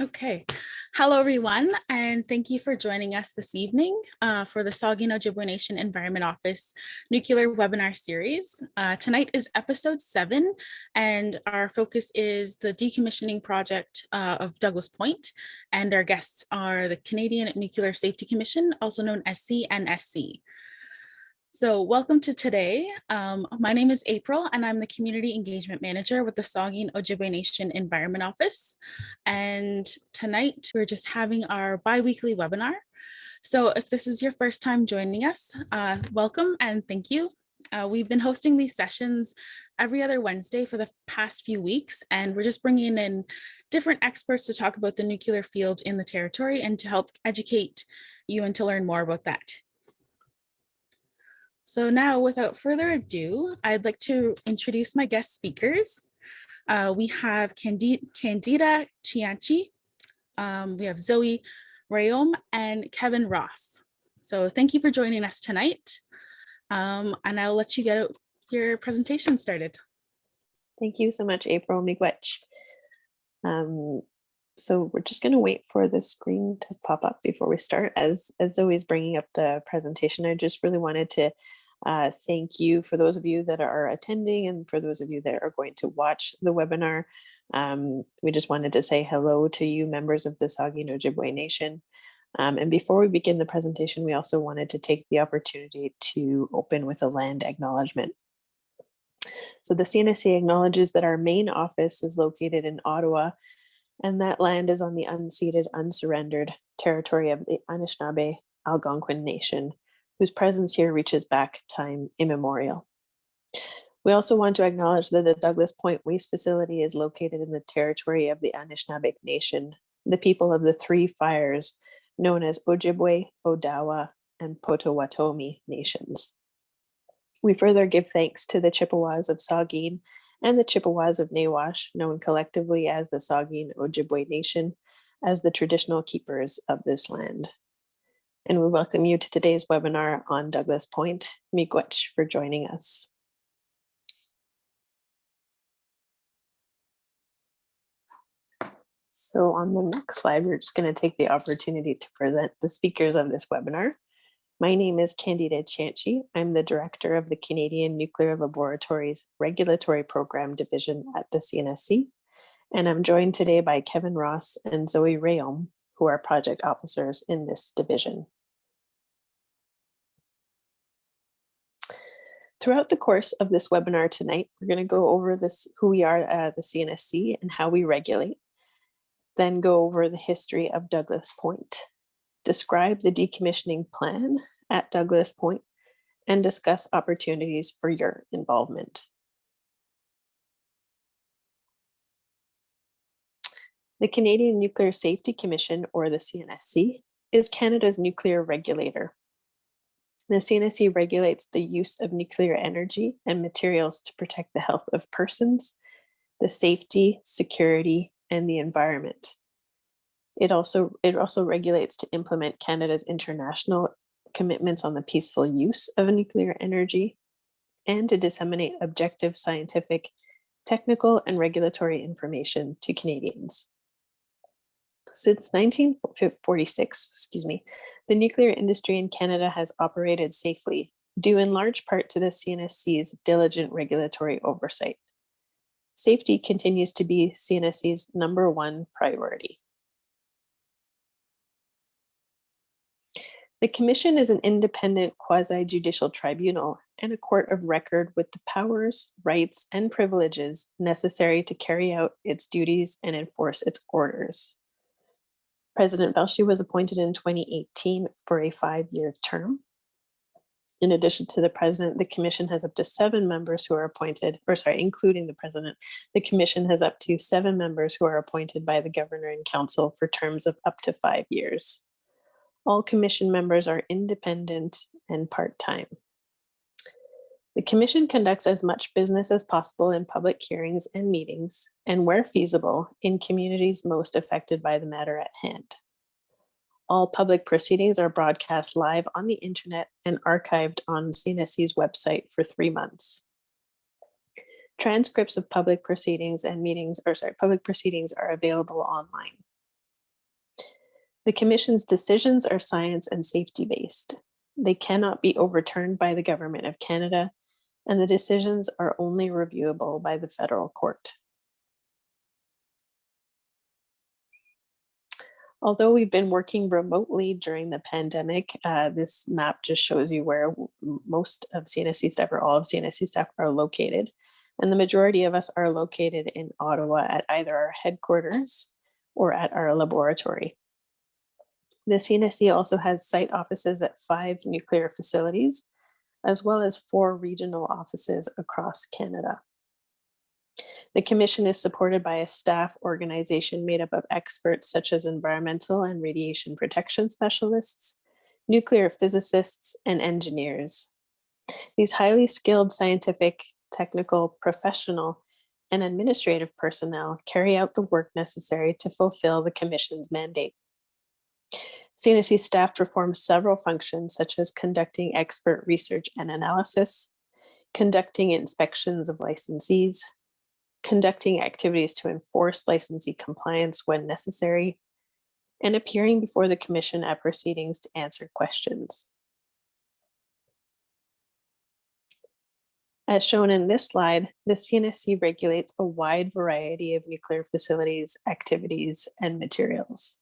Okay. Hello, everyone, and thank you for joining us this evening for the Saugeen Ojibwe Nation Environment Office Nuclear Webinar Series. Tonight is episode 7, and our focus is the decommissioning project of Douglas Point, and our guests are the Canadian Nuclear Safety Commission, also known as CNSC. So welcome to today. My name is April and I'm the Community Engagement Manager with the Saugeen Ojibwe Nation Environment Office. And tonight we're just having our bi-weekly webinar. So if this is your first time joining us, welcome and thank you. We've been hosting these sessions every other Wednesday for the past few weeks, and we're just bringing in different experts to talk about the nuclear field in the territory and to help educate you and to learn more about that. So now, without further ado, I'd like to introduce my guest speakers. We have Candida Chianchi, we have Zoe Rayom, and Kevin Ross. So thank you for joining us tonight. And I'll let you get your presentation started. Thank you so much, April Miigwech. So we're just going to wait for the screen to pop up before we start. As Zoe is bringing up the presentation, I just really wanted to thank you for those of you that are attending and for those of you that are going to watch the webinar. We just wanted to say hello to you, members of the Saugeen Ojibwe Nation. And before we begin the presentation, we also wanted to take the opportunity to open with a land acknowledgement. So the CNSC acknowledges that our main office is located in Ottawa, and that land is on the unceded, unsurrendered territory of the Anishinaabe Algonquin Nation, whose presence here reaches back time immemorial. We also want to acknowledge that the Douglas Point Waste Facility is located in the territory of the Anishinaabe Nation, the people of the three fires known as Ojibwe, Odawa, and Potawatomi nations. We further give thanks to the Chippewas of Saugeen and the Chippewas of Nawash, known collectively as the Saugeen Ojibwe Nation, as the traditional keepers of this land. And we welcome you to today's webinar on Douglas Point. Miigwech for joining us. So on the next slide, we're just going to take the opportunity to present the speakers of this webinar. My name is Candida Chianchi. I'm the director of the Canadian Nuclear Laboratories Regulatory Program Division at the CNSC. And I'm joined today by Kevin Ross and Zoe Rayom, who are project officers in this division. Throughout the course of this webinar tonight, we're going to go over who we are at the CNSC and how we regulate, then go over the history of Douglas Point, describe the decommissioning plan at Douglas Point, and discuss opportunities for your involvement. The Canadian Nuclear Safety Commission, or the CNSC, is Canada's nuclear regulator. The CNSC regulates the use of nuclear energy and materials to protect the health of persons, the safety, security, and the environment. It also regulates to implement Canada's international commitments on the peaceful use of nuclear energy and to disseminate objective scientific, technical, and regulatory information to Canadians. Since 1946, the nuclear industry in Canada has operated safely, due in large part to the CNSC's diligent regulatory oversight. Safety continues to be CNSC's #1 priority. The Commission is an independent quasi-judicial tribunal and a court of record with the powers, rights, and privileges necessary to carry out its duties and enforce its orders. President Velshi was appointed in 2018 for a 5-year term. In addition to the president, the commission has up to 7 members who are appointed, including the president. The commission has up to 7 members who are appointed by the governor and council for terms of up to 5 years. All commission members are independent and part-time. The commission conducts as much business as possible in public hearings and meetings, and where feasible, in communities most affected by the matter at hand. All public proceedings are broadcast live on the internet and archived on CNSC's website for 3 months. Transcripts of public proceedings are available online. The Commission's decisions are science and safety-based. They cannot be overturned by the Government of Canada, and the decisions are only reviewable by the federal court. Although we've been working remotely during the pandemic, this map just shows you where most of CNSC staff or all of CNSC staff are located. And the majority of us are located in Ottawa at either our headquarters or at our laboratory. The CNSC also has site offices at 5 nuclear facilities, as well as 4 regional offices across Canada. The Commission is supported by a staff organization made up of experts such as environmental and radiation protection specialists, nuclear physicists, and engineers. These highly skilled scientific, technical, professional, and administrative personnel carry out the work necessary to fulfill the Commission's mandate. CNSC staff perform several functions such as conducting expert research and analysis, conducting inspections of licensees, conducting activities to enforce licensee compliance when necessary, and appearing before the Commission at proceedings to answer questions. As shown in this slide, the CNSC regulates a wide variety of nuclear facilities, activities, and materials.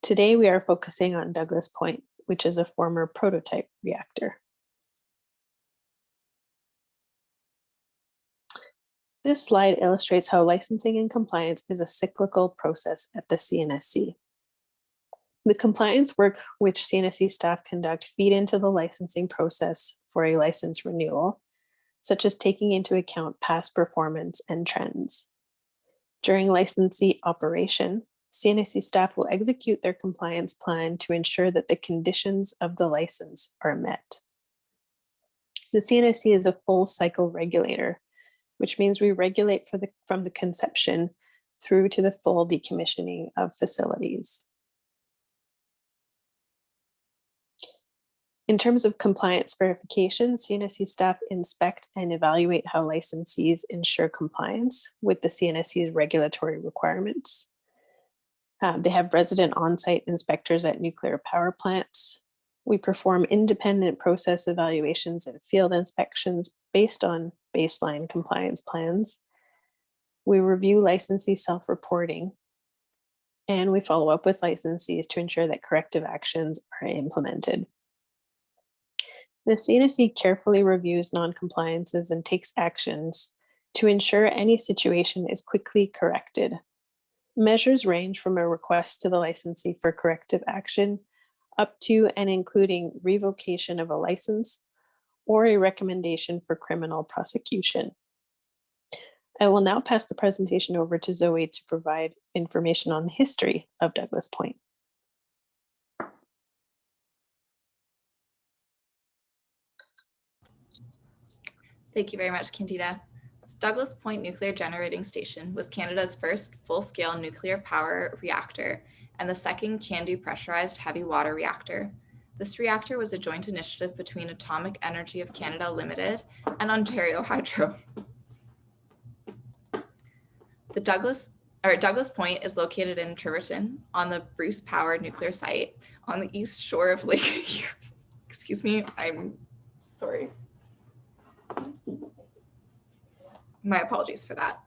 Today, we are focusing on Douglas Point, which is a former prototype reactor. This slide illustrates how licensing and compliance is a cyclical process at the CNSC. The compliance work which CNSC staff conduct feed into the licensing process for a license renewal, such as taking into account past performance and trends. During licensee operation, CNSC staff will execute their compliance plan to ensure that the conditions of the license are met. The CNSC is a full cycle regulator, which means we regulate from the conception through to the full decommissioning of facilities. In terms of compliance verification, CNSC staff inspect and evaluate how licensees ensure compliance with the CNSC's regulatory requirements. They have resident on-site inspectors at nuclear power plants. We perform independent process evaluations and field inspections based on baseline compliance plans. We review licensee self-reporting, and we follow up with licensees to ensure that corrective actions are implemented. The CNSC carefully reviews non-compliances and takes actions to ensure any situation is quickly corrected. Measures range from a request to the licensee for corrective action up to and including revocation of a license or a recommendation for criminal prosecution. I will now pass the presentation over to Zoe to provide information on the history of Douglas Point. Thank you very much, Candida. Douglas Point Nuclear Generating Station was Canada's first full-scale nuclear power reactor and the second CANDU pressurized heavy water reactor. This reactor was a joint initiative between Atomic Energy of Canada Limited and Ontario Hydro. The Douglas Point is located in Treverton on the Bruce Power nuclear site on the east shore of Lake. Excuse me, I'm sorry. My apologies for that.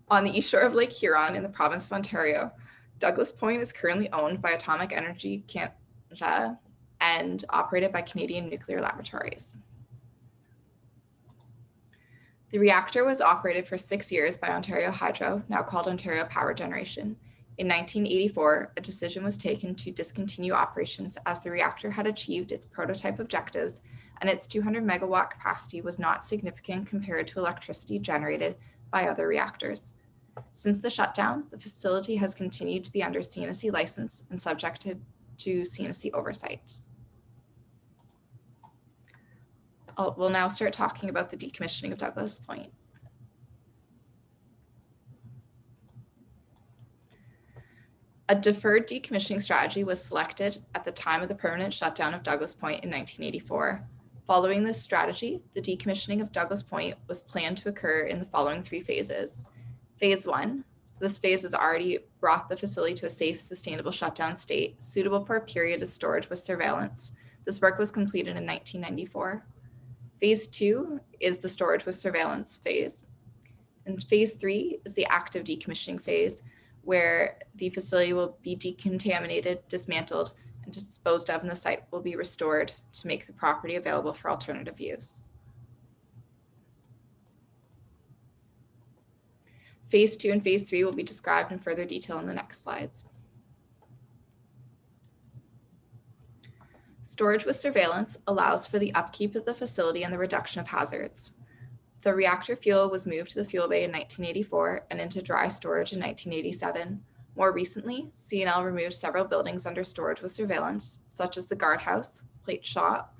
On the east shore of Lake Huron in the province of Ontario, Douglas Point is currently owned by Atomic Energy Canada and operated by Canadian Nuclear Laboratories. The reactor was operated for 6 years by Ontario Hydro, now called Ontario Power Generation. In 1984, a decision was taken to discontinue operations as the reactor had achieved its prototype objectives and its 200 megawatt capacity was not significant compared to electricity generated by other reactors. Since the shutdown, the facility has continued to be under CNSC license and subjected to CNSC oversight. We'll now start talking about the decommissioning of Douglas Point. A deferred decommissioning strategy was selected at the time of the permanent shutdown of Douglas Point in 1984. Following this strategy, the decommissioning of Douglas Point was planned to occur in the following 3 phases. Phase 1, So this phase has already brought the facility to a safe, sustainable shutdown state, suitable for a period of storage with surveillance. This work was completed in 1994. Phase 2 is the storage with surveillance phase. And phase 3 is the active decommissioning phase, where the facility will be decontaminated, dismantled, and disposed of, and the site will be restored to make the property available for alternative use. Phase 2 and phase 3 will be described in further detail in the next slides. Storage with surveillance allows for the upkeep of the facility and the reduction of hazards. The reactor fuel was moved to the fuel bay in 1984 and into dry storage in 1987. More recently, CNL removed several buildings under storage with surveillance, such as the guardhouse, plate shop,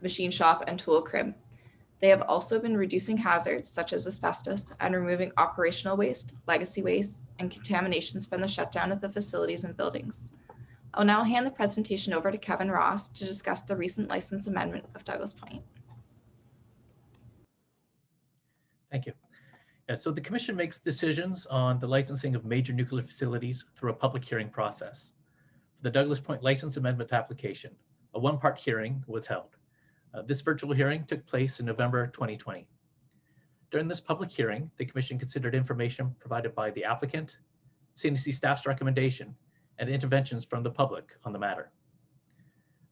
machine shop, and tool crib. They have also been reducing hazards such as asbestos and removing operational waste, legacy waste, and contaminations from the shutdown of the facilities and buildings. I'll now hand the presentation over to Kevin Ross to discuss the recent license amendment of Douglas Point. Thank you. So the Commission makes decisions on the licensing of major nuclear facilities through a public hearing process. For the Douglas Point license amendment application, a one-part hearing was held. This virtual hearing took place in November 2020. During this public hearing, the Commission considered information provided by the applicant, CNSC staff's recommendation, and interventions from the public on the matter.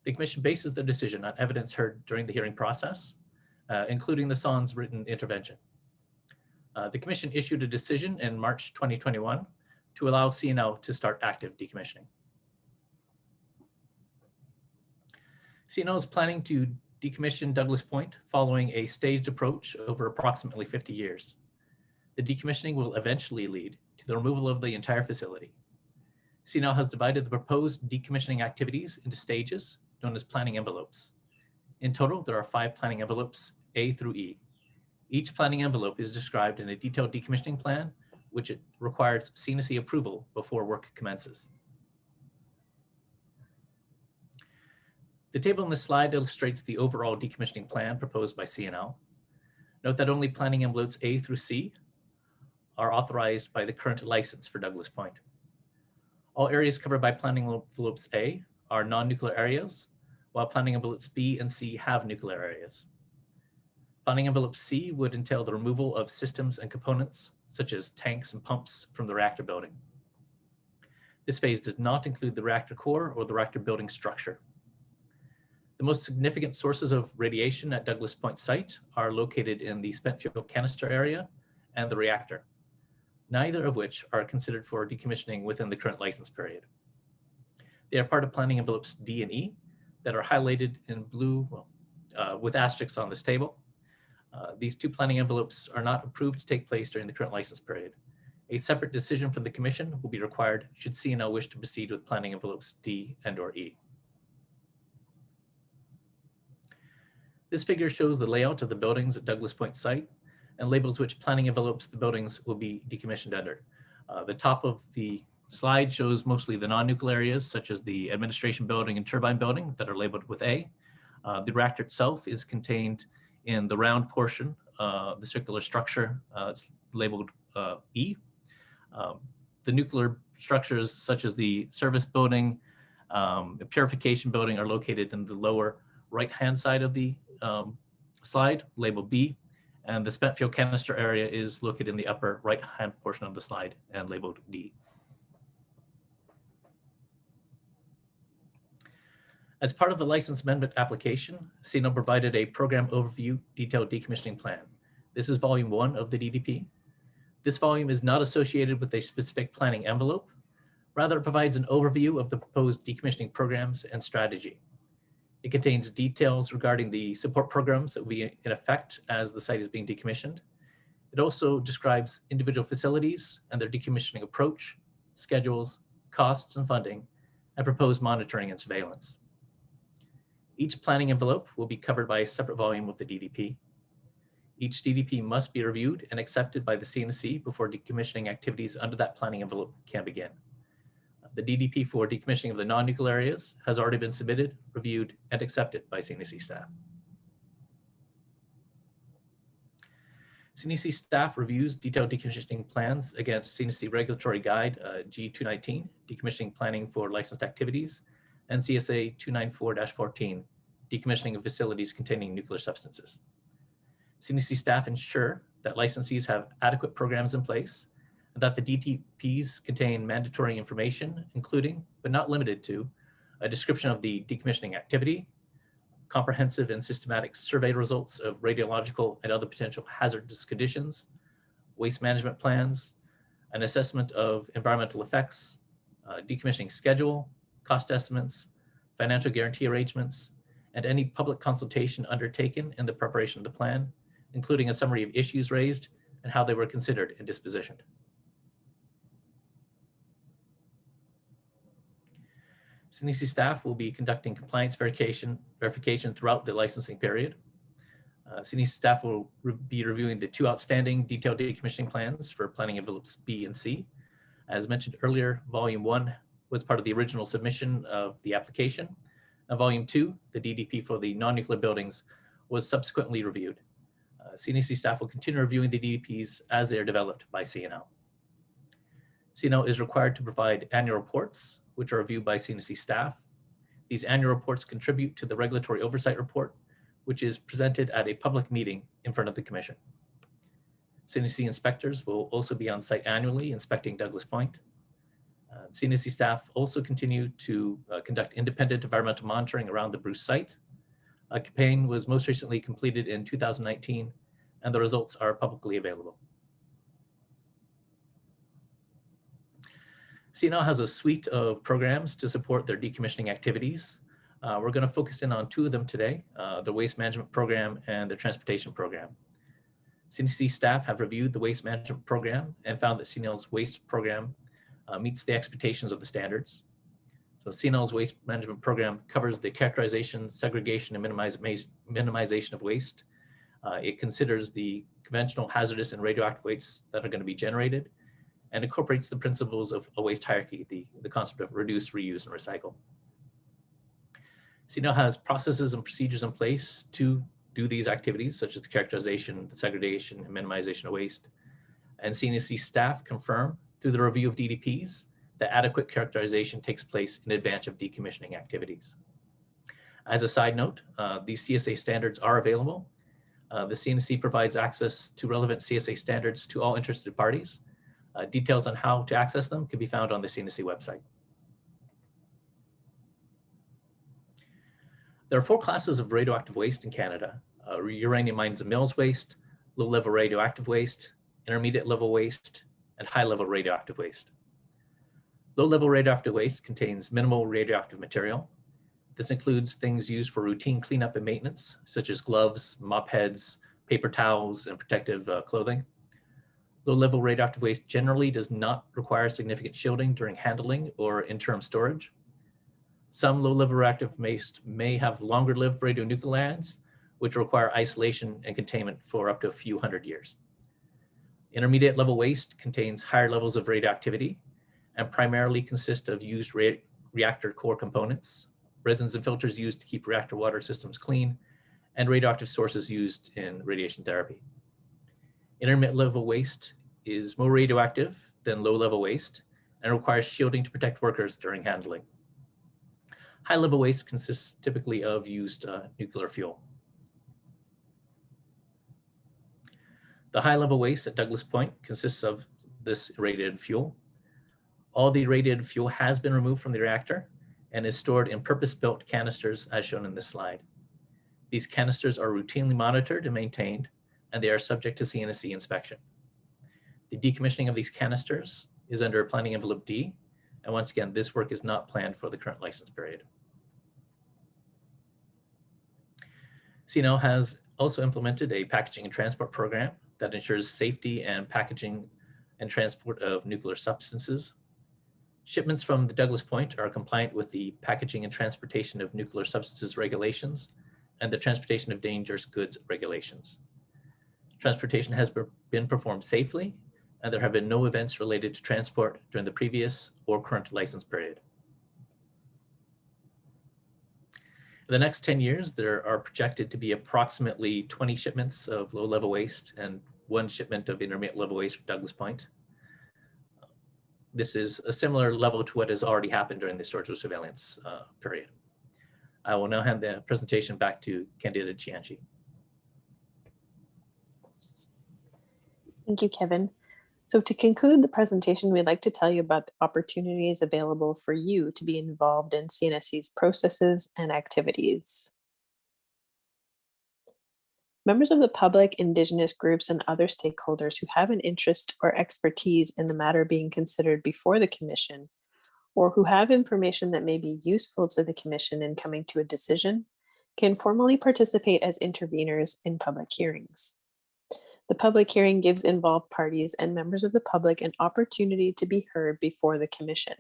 The Commission bases the decision on evidence heard during the hearing process, including the SON's written intervention. The Commission issued a decision in March 2021 to allow CNL to start active decommissioning. CNL is planning to decommission Douglas Point following a staged approach over approximately 50 years. The decommissioning will eventually lead to the removal of the entire facility. CNL has divided the proposed decommissioning activities into stages known as planning envelopes. In total, there are 5 planning envelopes, A through E. Each planning envelope is described in a detailed decommissioning plan, which it requires CNSC approval before work commences. The table in this slide illustrates the overall decommissioning plan proposed by CNL. Note that only planning envelopes A through C are authorized by the current license for Douglas Point. All areas covered by planning envelopes A are non-nuclear areas, while planning envelopes B and C have nuclear areas. Planning envelope C would entail the removal of systems and components, such as tanks and pumps, from the reactor building. This phase does not include the reactor core or the reactor building structure. The most significant sources of radiation at Douglas Point site are located in the spent fuel canister area and the reactor, neither of which are considered for decommissioning within the current license period. They are part of planning envelopes D and E that are highlighted in blue with asterisks on this table. These 2 planning envelopes are not approved to take place during the current license period. A separate decision from the Commission will be required should CNL wish to proceed with planning envelopes D and/or E. This figure shows the layout of the buildings at Douglas Point site and labels which planning envelopes the buildings will be decommissioned under. The top of the slide shows mostly the non-nuclear areas, such as the administration building and turbine building that are labeled with A. The reactor itself is contained in the round portion, the circular structure, it's labeled E. The nuclear structures, such as the service building, the purification building, are located in the lower right-hand side of the slide, labeled B, and the spent fuel canister area is located in the upper right-hand portion of the slide and labeled D. As part of the license amendment application, CNL provided a program overview detailed decommissioning plan. This is volume 1 of the DDP. This volume is not associated with a specific planning envelope. Rather, it provides an overview of the proposed decommissioning programs and strategy. It contains details regarding the support programs that will be in effect as the site is being decommissioned. It also describes individual facilities and their decommissioning approach, schedules, costs and funding, and proposed monitoring and surveillance. Each planning envelope will be covered by a separate volume of the DDP. Each DDP must be reviewed and accepted by the CNSC before decommissioning activities under that planning envelope can begin. The DDP for decommissioning of the non-nuclear areas has already been submitted, reviewed, and accepted by CNSC staff. CNSC staff reviews detailed decommissioning plans against CNSC Regulatory Guide G219, Decommissioning Planning for Licensed Activities, and CSA 294-14, Decommissioning of Facilities Containing Nuclear Substances. CNSC staff ensure that licensees have adequate programs in place and that the DTPs contain mandatory information, including, but not limited to, a description of the decommissioning activity, comprehensive and systematic survey results of radiological and other potential hazardous conditions, waste management plans, an assessment of environmental effects, decommissioning schedule, cost estimates, financial guarantee arrangements, and any public consultation undertaken in the preparation of the plan, including a summary of issues raised and how they were considered and dispositioned. CNSC staff will be conducting compliance verification throughout the licensing period. CNSC staff will be reviewing the 2 outstanding detailed decommissioning plans for planning envelopes B and C. As mentioned earlier, Volume 1 was part of the original submission of the application. And Volume 2, the DDP for the non-nuclear buildings, was subsequently reviewed. CNSC staff will continue reviewing the DDPs as they are developed by CNL. CNL is required to provide annual reports, which are reviewed by CNSC staff. These annual reports contribute to the regulatory oversight report, which is presented at a public meeting in front of the Commission. CNSC inspectors will also be on site annually inspecting Douglas Point. CNSC staff also continue to conduct independent environmental monitoring around the Bruce site. A campaign was most recently completed in 2019, and the results are publicly available. CNL has a suite of programs to support their decommissioning activities. We're going to focus in on 2 of them today, the waste management program and the transportation program. CNSC staff have reviewed the waste management program and found that CNL's waste program meets the expectations of the standards. So CNL's waste management program covers the characterization, segregation, and minimization of waste. It considers the conventional hazardous and radioactive wastes that are going to be generated, and incorporates the principles of a waste hierarchy, the concept of reduce, reuse, and recycle. CNL has processes and procedures in place to do these activities, such as the characterization, the segregation, and minimization of waste. And CNSC staff confirm through the review of DDPs that adequate characterization takes place in advance of decommissioning activities. As a side note, these CSA standards are available. The CNSC provides access to relevant CSA standards to all interested parties. Details on how to access them can be found on the CNSC website. There are 4 classes of radioactive waste in Canada: uranium mines and mills waste, low-level radioactive waste, intermediate level waste, and high-level radioactive waste. Low-level radioactive waste contains minimal radioactive material. This includes things used for routine cleanup and maintenance, such as gloves, mop heads, paper towels, and protective clothing. Low-level radioactive waste generally does not require significant shielding during handling or interim storage. Some low-level radioactive waste may have longer-lived radionuclides, which require isolation and containment for up to a few hundred years. Intermediate level waste contains higher levels of radioactivity and primarily consists of used reactor core components, resins and filters used to keep reactor water systems clean, and radioactive sources used in radiation therapy. Intermediate level waste is more radioactive than low level waste and requires shielding to protect workers during handling. High level waste consists typically of used nuclear fuel. The high level waste at Douglas Point consists of this irradiated fuel. All the irradiated fuel has been removed from the reactor and is stored in purpose-built canisters as shown in this slide. These canisters are routinely monitored and maintained, and they are subject to CNSC inspection. The decommissioning of these canisters is under Planning Envelope D, and once again, this work is not planned for the current license period. CNL has also implemented a packaging and transport program that ensures safety and packaging and transport of nuclear substances. Shipments from the Douglas Point are compliant with the Packaging and Transportation of Nuclear Substances regulations and the Transportation of Dangerous Goods regulations. Transportation has been performed safely, and there have been no events related to transport during the previous or current license period. In the next 10 years, there are projected to be approximately 20 shipments of low-level waste and one shipment of intermediate level waste from Douglas Point. This is a similar level to what has already happened during the storage surveillance period. I will now hand the presentation back to Candida Chianchi. Thank you, Kevin. So to conclude the presentation, we'd like to tell you about the opportunities available for you to be involved in CNSC's processes and activities. Members of the public, Indigenous groups, and other stakeholders who have an interest or expertise in the matter being considered before the Commission, or who have information that may be useful to the Commission in coming to a decision, can formally participate as interveners in public hearings. The public hearing gives involved parties and members of the public an opportunity to be heard before the Commission.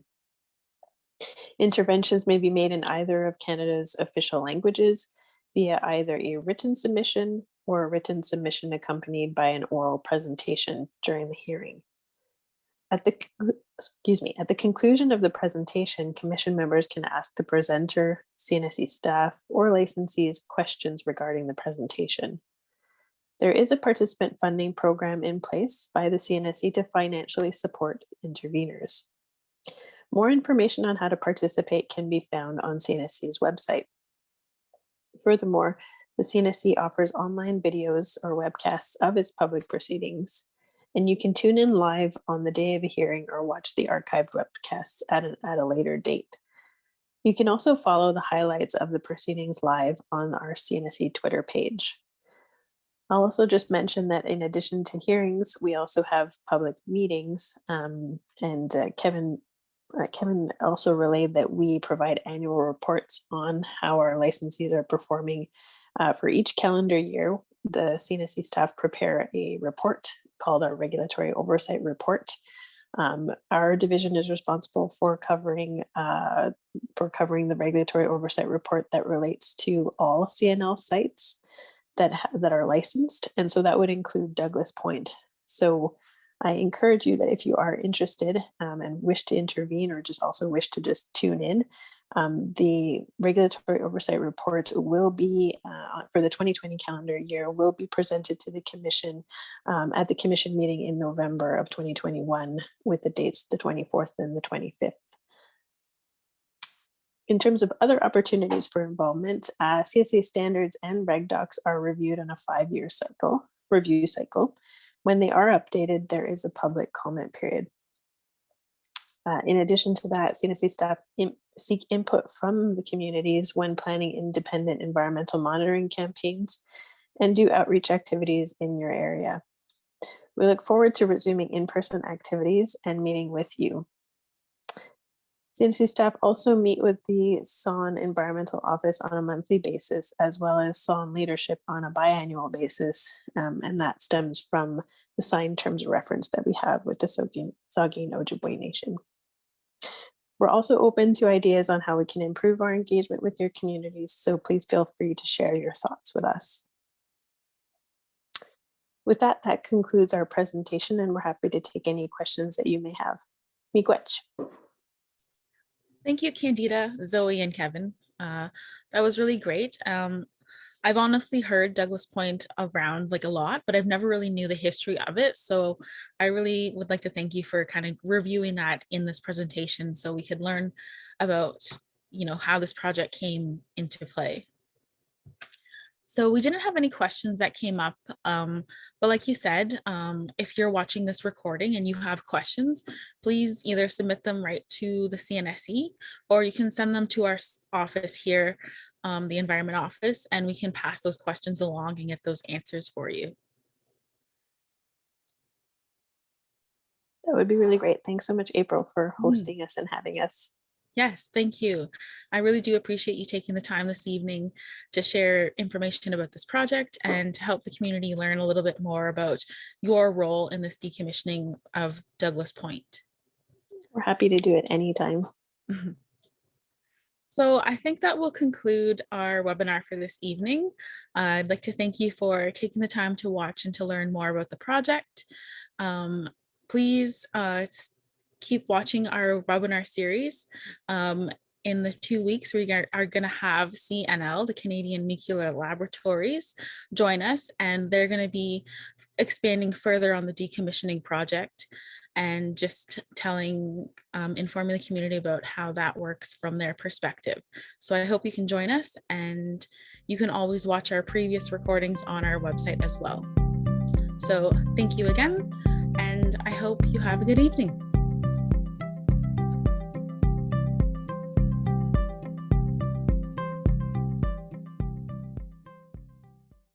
Interventions may be made in either of Canada's official languages via either a written submission or a written submission accompanied by an oral presentation during the hearing. At the conclusion of the presentation, Commission members can ask the presenter, CNSC staff, or licensees questions regarding the presentation. There is a participant funding program in place by the CNSC to financially support interveners. More information on how to participate can be found on CNSC's website. Furthermore, the CNSC offers online videos or webcasts of its public proceedings, and you can tune in live on the day of a hearing or watch the archived webcasts at a later date. You can also follow the highlights of the proceedings live on our CNSC Twitter page. I'll also just mention that in addition to hearings, we also have public meetings, and Kevin also relayed that we provide annual reports on how our licensees are performing for each calendar year. The CNSC staff prepare a report called our Regulatory Oversight Report. Our division is responsible for covering the Regulatory Oversight Report that relates to all CNL sites that are licensed, and so that would include Douglas Point. So I encourage you that if you are interested and wish to intervene, or just also wish to just tune in, the Regulatory Oversight Report will be, for the 2020 calendar year, will be presented to the Commission at the Commission meeting in November of 2021 with the dates the 24th and the 25th. In terms of other opportunities for involvement, CSA standards and reg docs are reviewed on a 5-year review cycle. When they are updated, there is a public comment period. In addition to that, CNSC staff seek input from the communities when planning independent environmental monitoring campaigns and do outreach activities in your area. We look forward to resuming in-person activities and meeting with you. CNSC staff also meet with the SON Environmental Office on a monthly basis, as well as SON leadership on a biannual basis, and that stems from the signed terms of reference that we have with the Saugeen Ojibwe Nation. We're also open to ideas on how we can improve our engagement with your communities, so please feel free to share your thoughts with us. With that, that concludes our presentation, and we're happy to take any questions that you may have. Miigwech. Thank you, Candida, Zoe, and Kevin. That was really great. I've honestly heard Douglas Point around like a lot, but I've never really knew the history of it. So I really would like to thank you for kind of reviewing that in this presentation so we could learn about, how this project came into play. So we didn't have any questions that came up, but like you said, if you're watching this recording and you have questions, please either submit them right to the CNSC, or you can send them to our office here, the Environment Office, and we can pass those questions along and get those answers for you. That would be really great. Thanks so much, April, for hosting us and having us. Yes, thank you. I really do appreciate you taking the time this evening to share information about this project and to help the community learn a little bit more about your role in this decommissioning of Douglas Point. We're happy to do it anytime. So I think that will conclude our webinar for this evening. I'd like to thank you for taking the time to watch and to learn more about the project. Please keep watching our webinar series. in the 2 weeks, we are going to have CNL, the Canadian Nuclear Laboratories, join us, and they're going to be expanding further on the decommissioning project and just informing the community about how that works from their perspective. So I hope you can join us, and you can always watch our previous recordings on our website as well. So thank you again, and I hope you have a good evening.